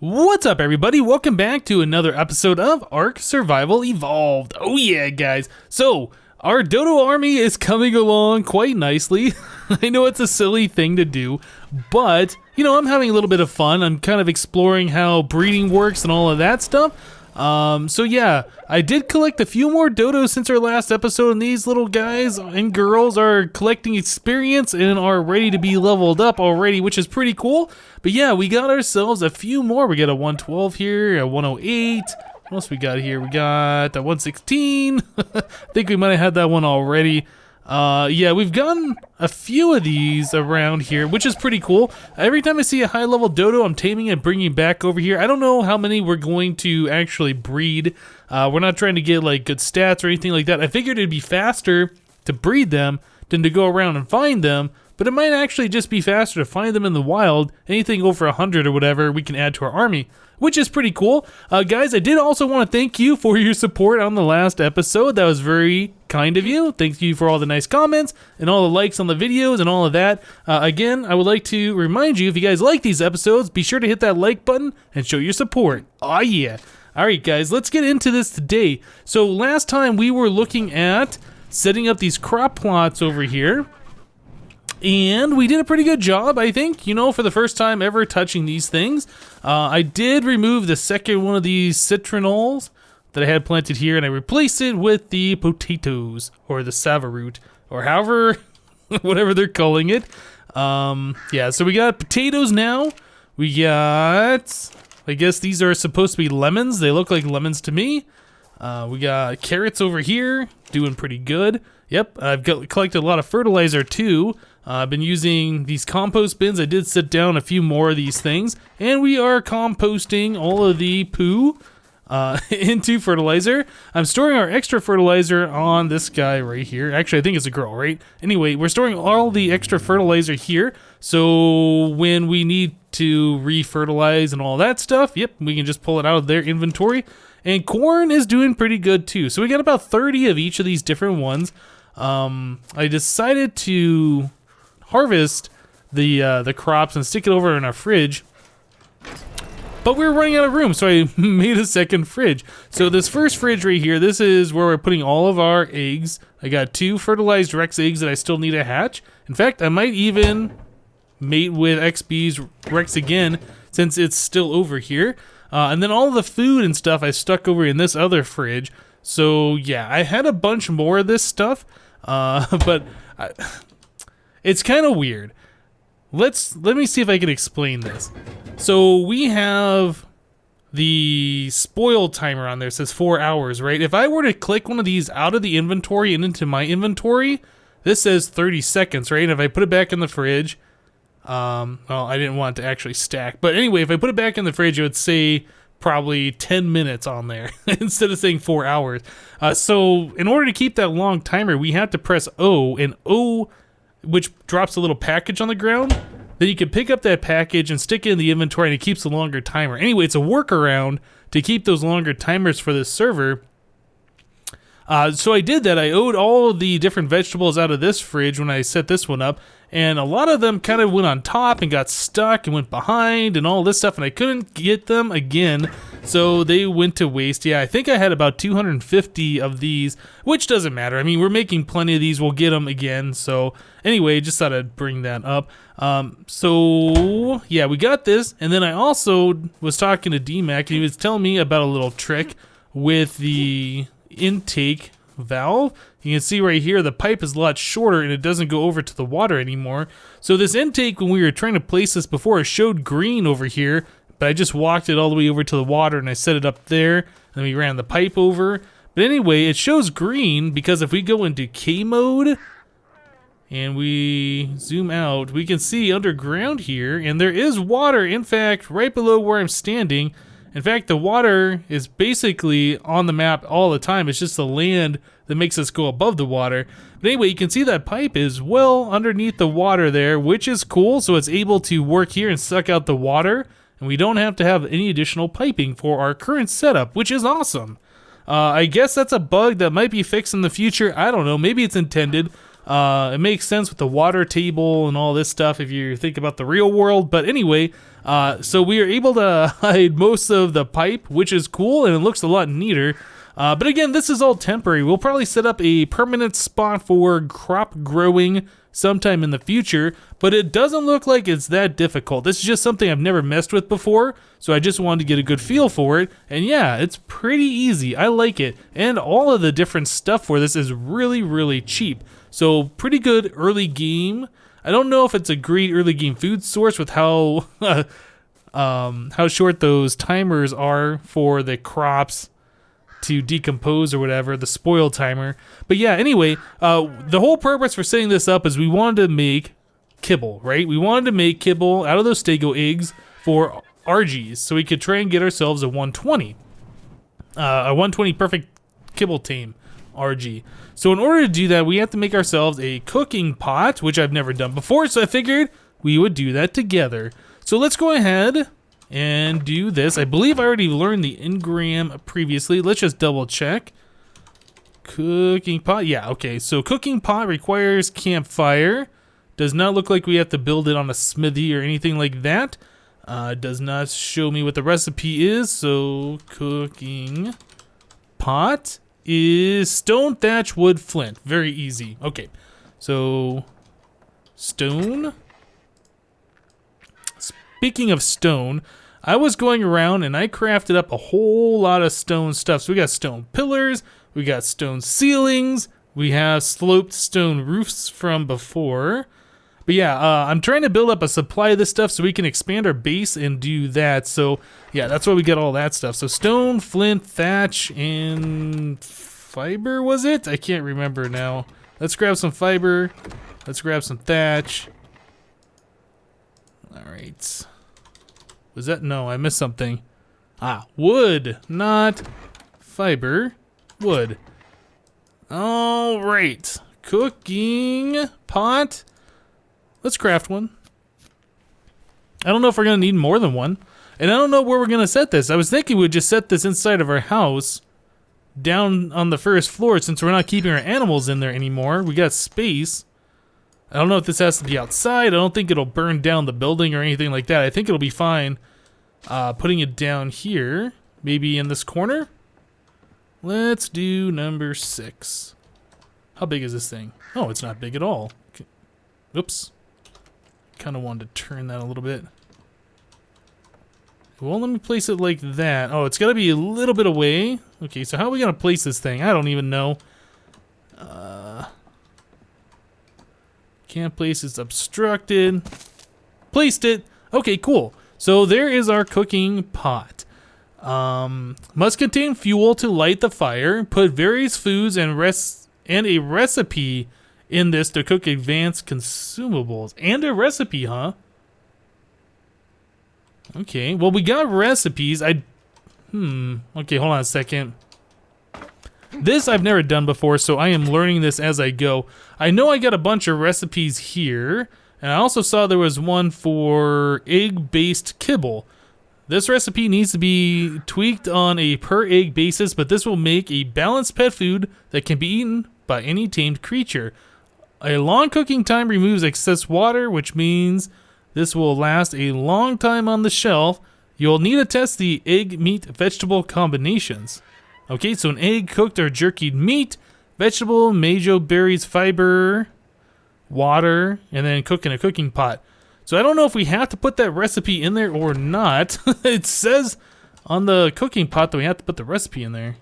What's up, everybody? Welcome back to another episode of ARK Survival Evolved. Oh yeah, guys. So, our dodo army is coming along quite nicely. I know it's a silly thing to do, but, you know, I'm having a little bit of fun. I'm kind of exploring how breeding works and all of that stuff. So yeah, I did collect a few more dodos since our last episode, and these little guys and girls are collecting experience and are ready to be leveled up already, which is pretty cool. But yeah, we got ourselves a few more. We got a 112 here, a 108. What else we got here? We got a 116. I think we might have had that one already. Yeah, we've gotten a few of these around here, which is pretty cool. Every time I see a high level dodo, I'm taming and bringing back over here. I don't know how many we're going to actually breed. We're not trying to get like good stats or anything like that. I figured it'd be faster to breed them than to go around and find them, but it might actually just be faster to find them in the wild. Anything over 100 or whatever we can add to our army, which is pretty cool. Guys, I did also want to thank you for your support on the last episode. That was very kind of you. Thank you for all the nice comments and all the likes on the videos and all of that. Again, I would like to remind you, if you guys like these episodes, be sure to hit that like button and show your support. Oh yeah. Alright guys, let's get into this today. So last time we were looking at setting up these crop plots over here. And we did a pretty good job, I think, you know, for the first time ever touching these things. I did remove the second one of these citrinols that I had planted here, and I replaced it with the potatoes, or the savaroot, or however, whatever they're calling it. Yeah, so we got potatoes now. We got, I guess these are supposed to be lemons. They look like lemons to me. We got carrots over here, doing pretty good. Yep, I've collected a lot of fertilizer too. I've been using these compost bins. I did sit down a few more of these things, and we are composting all of the poo into fertilizer. I'm storing our extra fertilizer on this guy right here. Actually, I think it's a girl, right? Anyway, we're storing all the extra fertilizer here, so when we need to re-fertilize and all that stuff, yep, we can just pull it out of their inventory. And corn is doing pretty good too. So we got about 30 of each of these different ones. I decided to harvest the crops and stick it over in our fridge, but we were running out of room, so I made a second fridge. So this first fridge right here, this is where we're putting all of our eggs. I got 2 fertilized Rex eggs that I still need to hatch. In fact, I might even mate with XB's Rex again, since it's still over here. And then all the food and stuff I stuck over in this other fridge. So yeah, I had a bunch more of this stuff, but it's kind of weird. Let me see if I can explain this. So we have the spoil timer on there. It says 4 hours, right? If I were to click one of these out of the inventory and into my inventory, this says 30 seconds, right? And if I put it back in the fridge, well, I didn't want it to actually stack, but anyway, if I put it back in the fridge, it would say probably 10 minutes on there instead of saying 4 hours. So in order to keep that long timer, we have to press O, and O, which drops a little package on the ground. Then you can pick up that package and stick it in the inventory, and it keeps a longer timer. Anyway, it's a workaround to keep those longer timers for this server. So I did that. I owed all of the different vegetables out of this fridge when I set this one up, and a lot of them kind of went on top and got stuck and went behind and all this stuff, and I couldn't get them again, so they went to waste. Yeah, I think I had about 250 of these, which doesn't matter. I mean, we're making plenty of these. We'll get them again. So anyway, just thought I'd bring that up. So yeah, we got this, and then I also was talking to DMAC, and he was telling me about a little trick with the intake valve. You can see right here the pipe is a lot shorter and it doesn't go over to the water anymore. So this intake, when we were trying to place this before, it showed green over here, but I just walked it all the way over to the water and I set it up there, and then we ran the pipe over. But anyway, it shows green because if we go into K mode and we zoom out, we can see underground here, and there is water, in fact, right below where I'm standing. In fact, the water is basically on the map all the time. It's just the land that makes us go above the water. But anyway, you can see that pipe is well underneath the water there, which is cool. So it's able to work here and suck out the water, and we don't have to have any additional piping for our current setup, which is awesome. I guess that's a bug that might be fixed in the future. I don't know. Maybe it's intended. It makes sense with the water table and all this stuff if you think about the real world. But anyway, so we are able to hide most of the pipe, which is cool, and it looks a lot neater. But again, this is all temporary. We'll probably set up a permanent spot for crop growing sometime in the future, but it doesn't look like it's that difficult. This is just something I've never messed with before, so I just wanted to get a good feel for it. And yeah, it's pretty easy. I like it. And all of the different stuff for this is really, really cheap. So pretty good early game. I don't know if it's a great early game food source with how short those timers are for the crops to decompose or whatever, the spoil timer. But yeah, anyway, the whole purpose for setting this up is we wanted to make kibble, right? We wanted to make kibble out of those stego eggs for RGs, so we could try and get ourselves a 120. A 120 perfect kibble tame RG. So in order to do that, we have to make ourselves a cooking pot, which I've never done before, so I figured we would do that together. So let's go ahead and do this. I believe I already learned the engram previously. Let's just double check. Cooking pot. Yeah, okay. So cooking pot requires campfire. Does not look like we have to build it on a smithy or anything like that. Does not show me what the recipe is. So cooking pot is stone, thatch, wood, flint. Very easy. Okay. So stone. Speaking of stone, I was going around and I crafted up a whole lot of stone stuff. So we got stone pillars, we got stone ceilings, we have sloped stone roofs from before. But yeah, I'm trying to build up a supply of this stuff so we can expand our base and do that. So yeah, that's why we get all that stuff. So stone, flint, thatch, and fiber, was it? I can't remember now. Let's grab some fiber. Let's grab some thatch. All right. Was that? No, I missed something. Ah, wood, not fiber. Wood. All right. Cooking pot. Let's craft one. I don't know if we're going to need more than one. And I don't know where we're going to set this. I was thinking we'd just set this inside of our house down on the first floor since we're not keeping our animals in there anymore. We got space. I don't know if this has to be outside. I don't think it'll burn down the building or anything like that. I think it'll be fine putting it down here. Maybe in this corner. Let's do number 6. How big is this thing? Oh, it's not big at all. Okay. Oops. Kind of wanted to turn that a little bit. Well, let me place it like that. Oh, it's got to be a little bit away. Okay, so how are we going to place this thing? I don't even know. Can't place, it's obstructed. Placed it. Okay, cool. So there is our cooking pot. Must contain fuel to light the fire. Put various foods and a recipe in this to cook advanced consumables. And a recipe, huh? Okay, well, we got recipes. Okay, hold on a second. This I've never done before, so I am learning this as I go. I know I got a bunch of recipes here, and I also saw there was one for egg-based kibble. This recipe needs to be tweaked on a per egg basis, but this will make a balanced pet food that can be eaten by any tamed creature. A long cooking time removes excess water, which means this will last a long time on the shelf. You'll need to test the egg, meat, vegetable combinations. Okay, so an egg, cooked or jerkied meat, vegetable, majo, berries, fiber, water, and then cook in a cooking pot. So I don't know if we have to put that recipe in there or not. It says on the cooking pot that we have to put the recipe in there.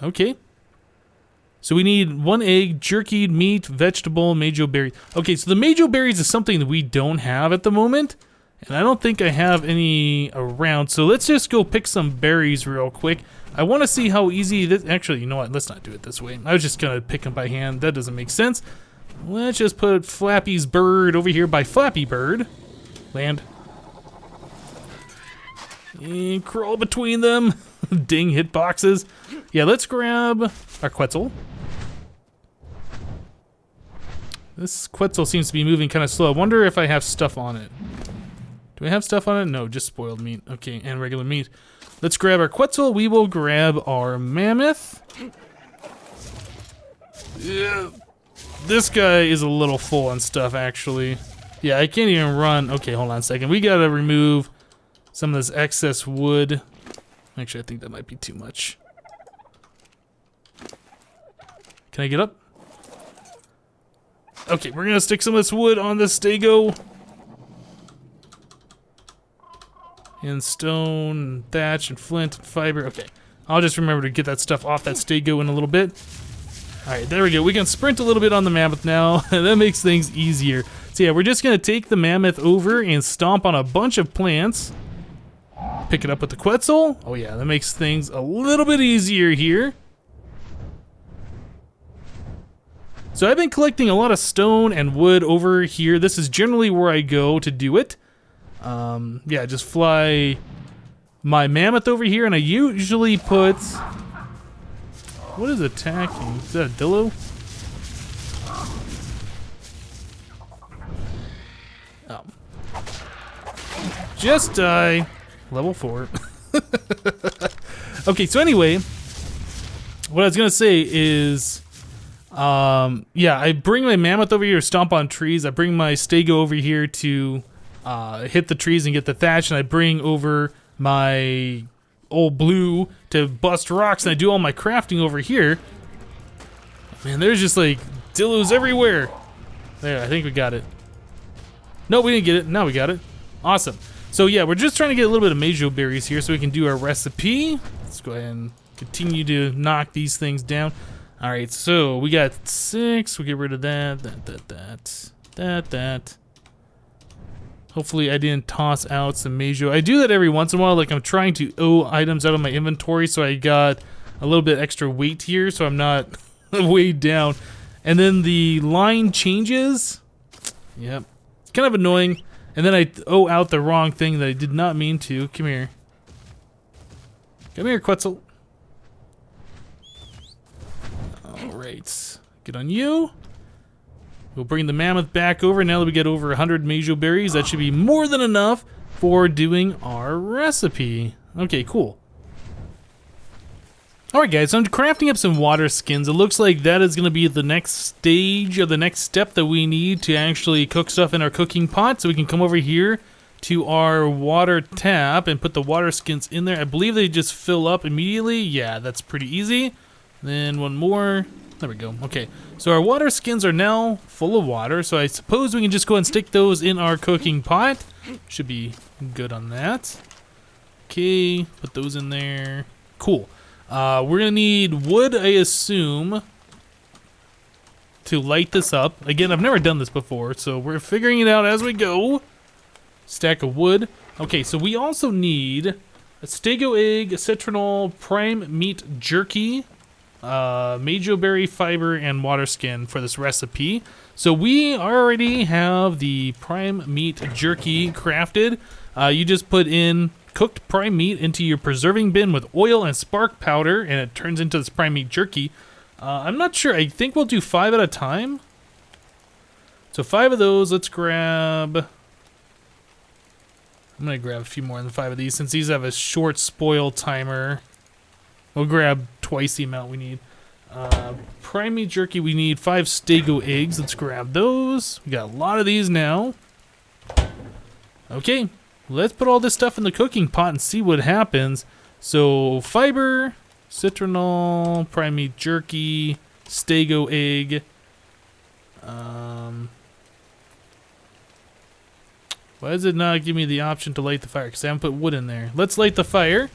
Okay. So we need 1 egg, jerkied meat, vegetable, majo berries. Okay, so the majo berries is something that we don't have at the moment. And I don't think I have any around. So let's just go pick some berries real quick. I want to see how easy this... Actually, you know what? Let's not do it this way. I was just going to pick them by hand. That doesn't make sense. Let's just put Flappy's bird over here by Flappy Bird. Land. And crawl between them. Ding hitboxes. Yeah, let's grab our Quetzal. This Quetzal seems to be moving kind of slow. I wonder if I have stuff on it. Do we have stuff on it? No, just spoiled meat. Okay, and regular meat. Let's grab our Quetzal. We will grab our Mammoth. Yeah. This guy is a little full on stuff, actually. Yeah, I can't even run. Okay, hold on a second. We gotta remove some of this excess wood. Actually, I think that might be too much. Can I get up? Okay, we're gonna stick some of this wood on this stego. And stone, and thatch, and flint, and fiber. Okay, I'll just remember to get that stuff off that stego in a little bit. Alright, there we go. We can sprint a little bit on the mammoth now. That makes things easier. So yeah, we're just gonna take the mammoth over and stomp on a bunch of plants. Pick it up with the Quetzal. Oh yeah, that makes things a little bit easier here. So I've been collecting a lot of stone and wood over here. This is generally where I go to do it. Yeah, just fly my mammoth over here, and I usually put... What is attacking? Is that a dillo? Oh. Just die. Level 4. Okay, so anyway, what I was gonna say is, yeah, I bring my mammoth over here to stomp on trees. I bring my stego over here to hit the trees and get the thatch, and I bring over my old blue to bust rocks, and I do all my crafting over here. Man, there's just like dillos everywhere. There, I think we got it. No, we didn't get it. Now we got it. Awesome. So yeah, we're just trying to get a little bit of majo berries here so we can do our recipe. Let's go ahead and continue to knock these things down. All right, so we got 6. We'll get rid of that. Hopefully I didn't toss out some majo. I do that every once in a while, like I'm trying to owe items out of my inventory, so I got a little bit extra weight here, so I'm not weighed down. And then the line changes. Yep, it's kind of annoying. And then I owe out the wrong thing that I did not mean to. Come here. Come here, Quetzal. Alright, get on you. We'll bring the mammoth back over. Now that we get over 100 majo berries, that should be more than enough for doing our recipe. Okay, cool. Alright guys, so I'm crafting up some water skins. It looks like that is going to be the next stage, or the next step that we need to actually cook stuff in our cooking pot. So we can come over here to our water tap and put the water skins in there. I believe they just fill up immediately. Yeah, that's pretty easy. Then one more. There we go. Okay, so our water skins are now full of water, so I suppose we can just go and stick those in our cooking pot. Should be good on that. Okay, put those in there. Cool. We're gonna need wood, I assume, to light this up. Again, I've never done this before, so we're figuring it out as we go. Stack of wood. Okay, so we also need a stego egg, a citronal, prime meat jerky, majo berry fiber, and water skin for this recipe. So we already have the prime meat jerky crafted. You just put in cooked prime meat into your preserving bin with oil and spark powder, and it turns into this prime meat jerky. I'm not sure. I think we'll do 5 at a time. So 5 of those. Let's grab... I'm going to grab a few more than 5 of these since these have a short spoil timer. We'll grab twice the amount we need. Prime meat jerky, we need 5 stego eggs. Let's grab those. We got a lot of these now. Okay, let's put all this stuff in the cooking pot and see what happens. So fiber, citronal, prime meat jerky, stego egg. Why does it not give me the option to light the fire? Because I haven't put wood in there. Let's light the fire.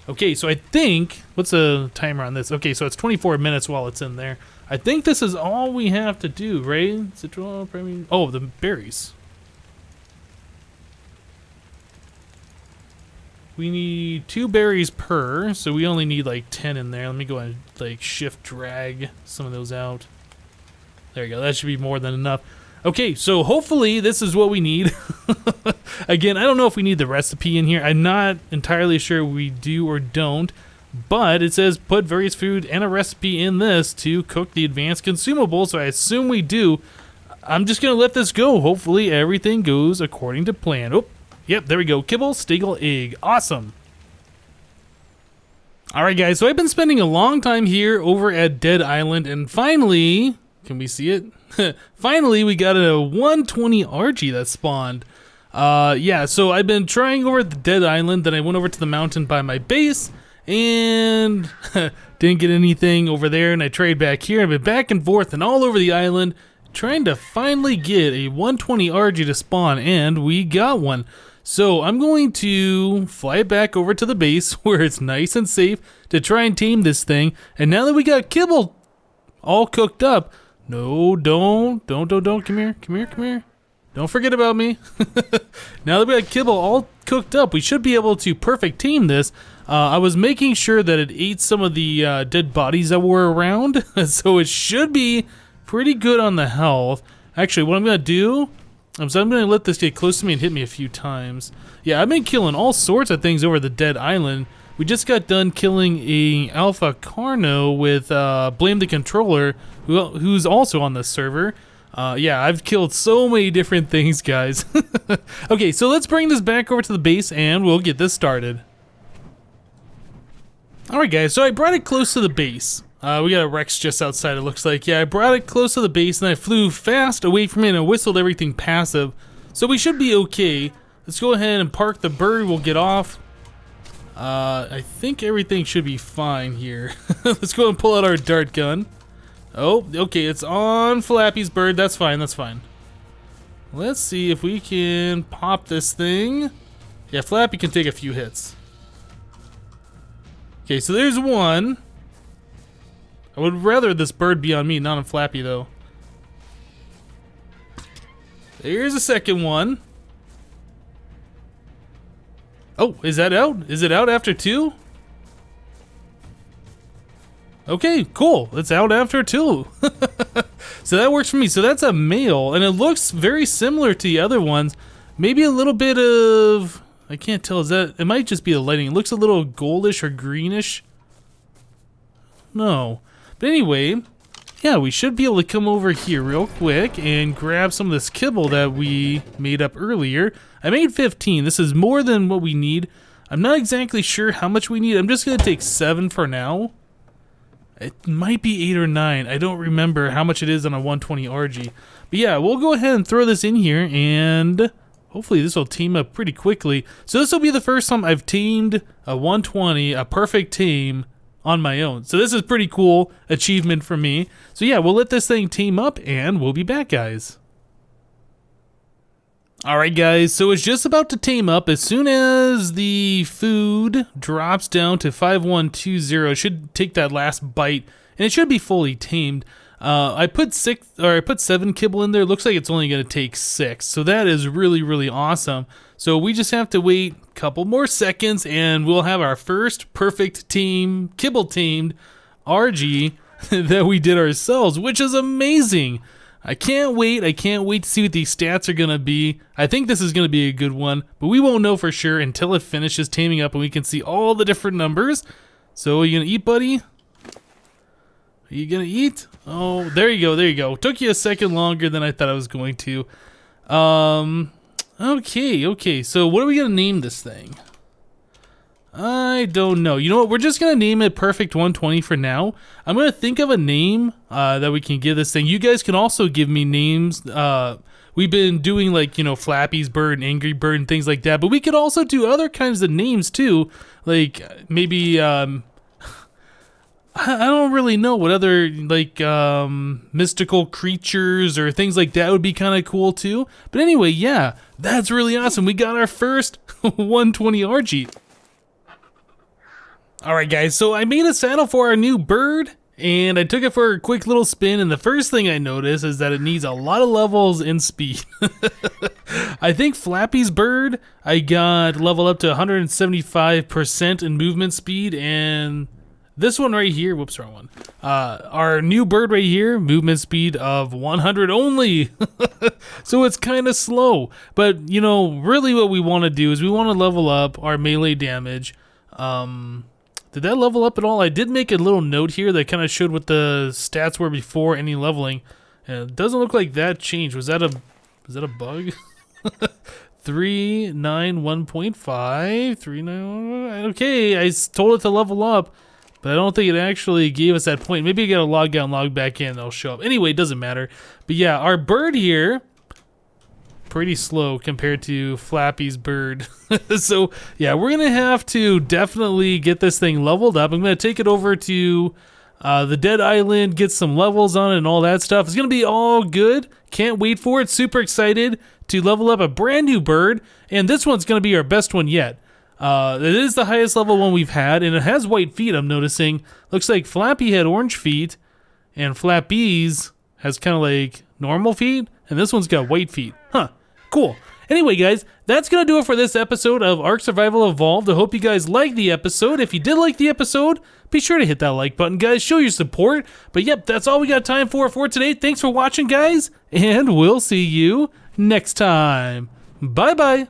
Okay, so I think, what's the timer on this? Okay, so it's 24 minutes while it's in there. I think this is all we have to do, right? Citronal, prime. Oh, the berries. We need 2 berries per, so we only need like 10 in there. Let me go and like shift drag some of those out. There you go, that should be more than enough. Okay, so hopefully this is what we need. Again, I don't know if we need the recipe in here. I'm not entirely sure we do or don't, but it says put various food and a recipe in this to cook the advanced consumable, so I assume we do. I'm just going to let this go. Hopefully everything goes according to plan. Oh, yep, there we go. Kibble, stego, egg. Awesome. Alright guys, so I've been spending a long time here over at Dead Island, and finally, can we see it? Finally, we got a 120 RG that spawned. Yeah, so I've been trying over at the Dead Island, then I went over to the mountain by my base, and didn't get anything over there, and I tried back here. I've been back and forth and all over the island, trying to finally get a 120 RG to spawn, and we got one. So I'm going to fly it back over to the base where it's nice and safe to try and tame this thing. And now that we got Kibble all cooked up, no, don't, come here. Don't forget about me. Now that we got Kibble all cooked up, we should be able to perfect tame this. I was making sure that it ate some of the dead bodies that were around, so it should be pretty good on the health. Actually, what I'm gonna do, so I'm gonna let this get close to me and hit me a few times. Yeah, I've been killing all sorts of things over the Dead Island. We just got done killing a Alpha Carno with Blame the Controller, who's also on this server. Yeah, I've killed so many different things, guys. Okay, so let's bring this back over to the base and we'll get this started. Alright guys, so I brought it close to the base. We got a Rex just outside, it looks like. Yeah, I brought it close to the base and I flew fast away from it and I whistled everything passive. So we should be okay. Let's go ahead and park the bird, we'll get off. I think everything should be fine here. Let's go and pull out our dart gun. Oh, okay, it's on Flappy's bird, that's fine, that's fine. Let's see if we can pop this thing. Yeah, Flappy can take a few hits. Okay, so there's one. I would rather this bird be on me, not on Flappy, though. There's a second one. Oh, is that out? Is it out after two? Okay, cool. It's out after two. So that works for me. So that's a male, and it looks very similar to the other ones. Maybe a little bit of... I can't tell. Is that... It might just be the lighting. It looks a little goldish or greenish. No. But anyway, yeah, we should be able to come over here real quick and grab some of this kibble that we made up earlier. I made 15. This is more than what we need. I'm not exactly sure how much we need. I'm just going to take 7 for now. It might be 8 or 9. I don't remember how much it is on a 120 RG. But yeah, we'll go ahead and throw this in here and hopefully this will team up pretty quickly. So this will be the first time I've teamed a 120, a perfect team, on my own. So this is pretty cool achievement for me. So yeah, we'll let this thing team up and we'll be back, guys. Alright guys, so it's just about to tame up. As soon as the food drops down to 5120, it should take that last bite and it should be fully tamed. I put 7 kibble in there. Looks like it's only going to take 6. So that is really awesome. So we just have to wait a couple more seconds and we'll have our first perfect team, kibble teamed RG that we did ourselves, which is amazing. I can't wait to see what these stats are going to be. I think this is going to be a good one, but we won't know for sure until it finishes taming up and we can see all the different numbers. So are you going to eat, buddy? Are you going to eat? Oh, there you go. Took you a second longer than I thought I was going to. Okay, so what are we going to name this thing? I don't know. You know what? We're just going to name it Perfect 120 for now. I'm going to think of a name that we can give this thing. You guys can also give me names. We've been doing like, you know, Flappy's Bird and Angry Bird and things like that. But we could also do other kinds of names too. Like maybe, I don't really know what other like mystical creatures or things like that would be kind of cool too. But anyway, yeah, that's really awesome. We got our first 120 RG. Alright guys, so I made a saddle for our new bird and I took it for a quick little spin, and the first thing I noticed is that it needs a lot of levels in speed. I think Flappy's bird I got leveled up to 175% in movement speed, and this one right here, whoops, wrong one. Our new bird right here, movement speed of 100 only. So it's kind of slow. But, you know, really what we want to do is we want to level up our melee damage. Did that level up at all? I did make a little note here that kind of showed what the stats were before any leveling. And it doesn't look like that changed. Was that a bug? 391.5, 39. Okay, I told it to level up, but I don't think it actually gave us that point. Maybe you gotta log out and log back in, they'll show up. Anyway, it doesn't matter. But yeah, our bird here, pretty slow compared to Flappy's bird. So yeah, we're gonna have to definitely get this thing leveled up. I'm gonna take it over to the Dead Island, get some levels on it and all that stuff. It's gonna be all good. Can't wait for it. Super excited to level up a brand new bird, and this one's gonna be our best one yet. It is the highest level one we've had, and it has white feet, I'm noticing. Looks like Flappy had orange feet, and Flappy's has kind of like normal feet, and this one's got white feet. Huh, cool. Anyway, guys, that's going to do it for this episode of Ark Survival Evolved. I hope you guys liked the episode. If you did like the episode, be sure to hit that like button, guys. Show your support. But yep, that's all we got time for today. Thanks for watching, guys, and we'll see you next time. Bye-bye.